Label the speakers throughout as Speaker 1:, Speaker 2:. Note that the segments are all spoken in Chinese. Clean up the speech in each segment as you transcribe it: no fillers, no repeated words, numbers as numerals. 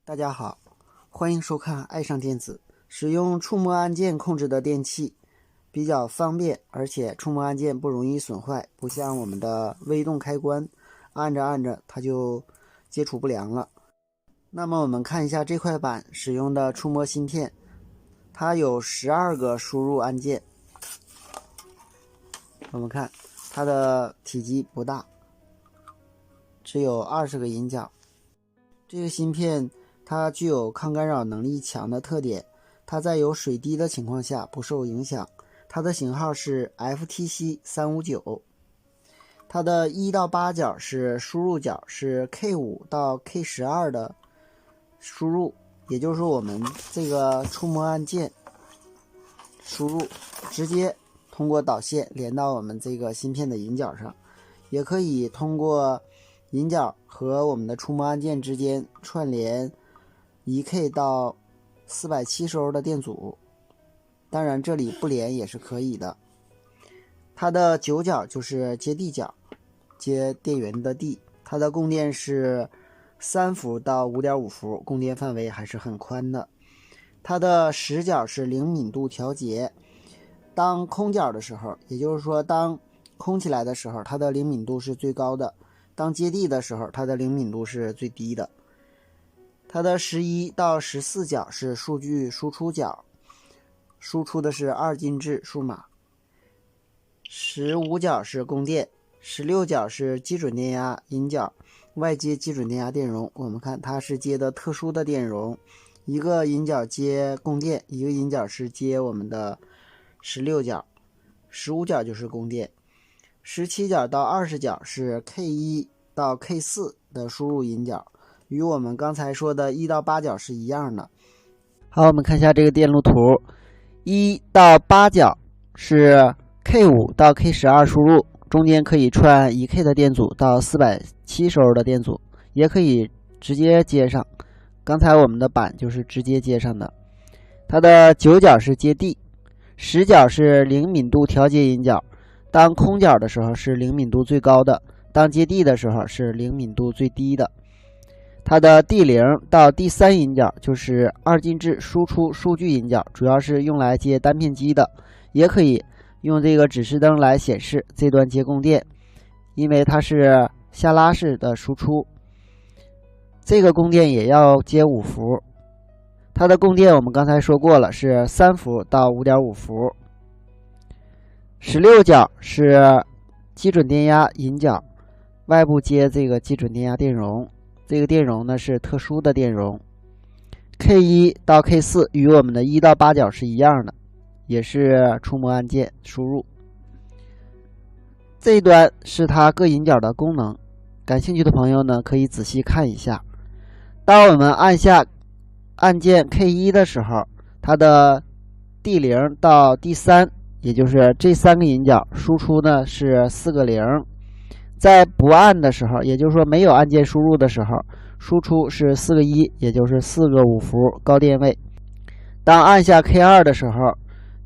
Speaker 1: 大家好，欢迎收看爱上电子。使用触摸按键控制的电器比较方便，而且触摸按键不容易损坏，不像我们的微动开关，按着按着它就接触不良了。那么我们看一下这块板使用的触摸芯片，它有12个输入按键。我们看它的体积不大，只有20个引脚。这个芯片它具有抗干扰能力强的特点，它在有水滴的情况下不受影响。它的型号是 FTC359， 它的1到8角是输入角，是 K5 到 K12 的输入，也就是说我们这个触摸按键输入直接通过导线连到我们这个芯片的引脚上，也可以通过引脚和我们的触摸按键之间串联 1K 到470V的电阻，当然这里不连也是可以的。它的9角就是接地角，接电源的地，它的供电是3伏到 5.5伏，供电范围还是很宽的。它的10角是灵敏度调节，当空角的时候，也就是说当空起来的时候，它的灵敏度是最高的，当接地的时候，它的灵敏度是最低的。它的11到14角是数据输出角，输出的是2进制数码。15角是供电，16角是基准电压引脚，外接基准电压电容。我们看它是接的特殊的电容，一个引脚接供电，一个引脚是接我们的16角，15角就是供电。17角到20角是 K1 到 K4 的输入引脚，与我们刚才说的1到8角是一样的。好，我们看一下这个电路图，1到8角是 K5 到 K12 输入，中间可以串 1K 的电阻到470V的电阻，也可以直接接上。刚才我们的板就是直接接上的。它的9角是接地，10角是灵敏度调节引脚，当空角的时候是灵敏度最高的，当接地的时候是灵敏度最低的。它的D0到D3引脚就是2进制输出数据引脚，主要是用来接单片机的，也可以用这个指示灯来显示这段接供电，因为它是下拉式的输出，这个供电也要接5伏。它的供电我们刚才说过了，是3伏到 5.5伏。16角是基准电压引脚，外部接这个基准电压电容，这个电容呢是特殊的电容。K1 到 K4 与我们的1到8角是一样的，也是触摸按键输入。这一端是它各引脚的功能，感兴趣的朋友呢可以仔细看一下。当我们按下按键 K1 的时候，它的 D0 到 D3， 也就是这3个引脚输出呢是4个0，在不按的时候，也就是说没有按键输入的时候，输出是4个1，也就是4个5伏高电位。当按下 K2 的时候，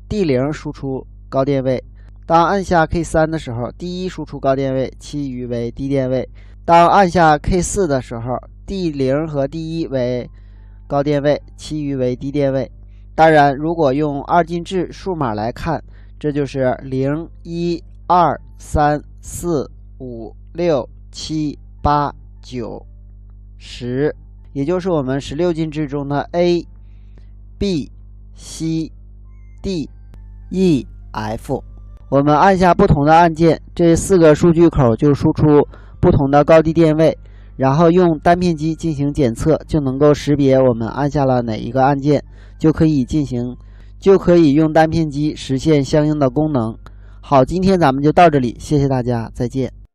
Speaker 1: D0 输出高电位，当按下 K3 的时候， D1 输出高电位，其余为低电位。当按下 K4 的时候， D0 和 D1 为高电位，其余为低电位。当然如果用2进制数码来看，这就是0、1、2、3、4、5、6、7、8、9、10，也就是我们16进制中的 A、B、C、D、E、F。我们按下不同的按键，这4个数据口就输出不同的高低电位，然后用单片机进行检测，就能够识别我们按下了哪一个按键，就可以用单片机实现相应的功能。好，今天咱们就到这里，谢谢大家，再见。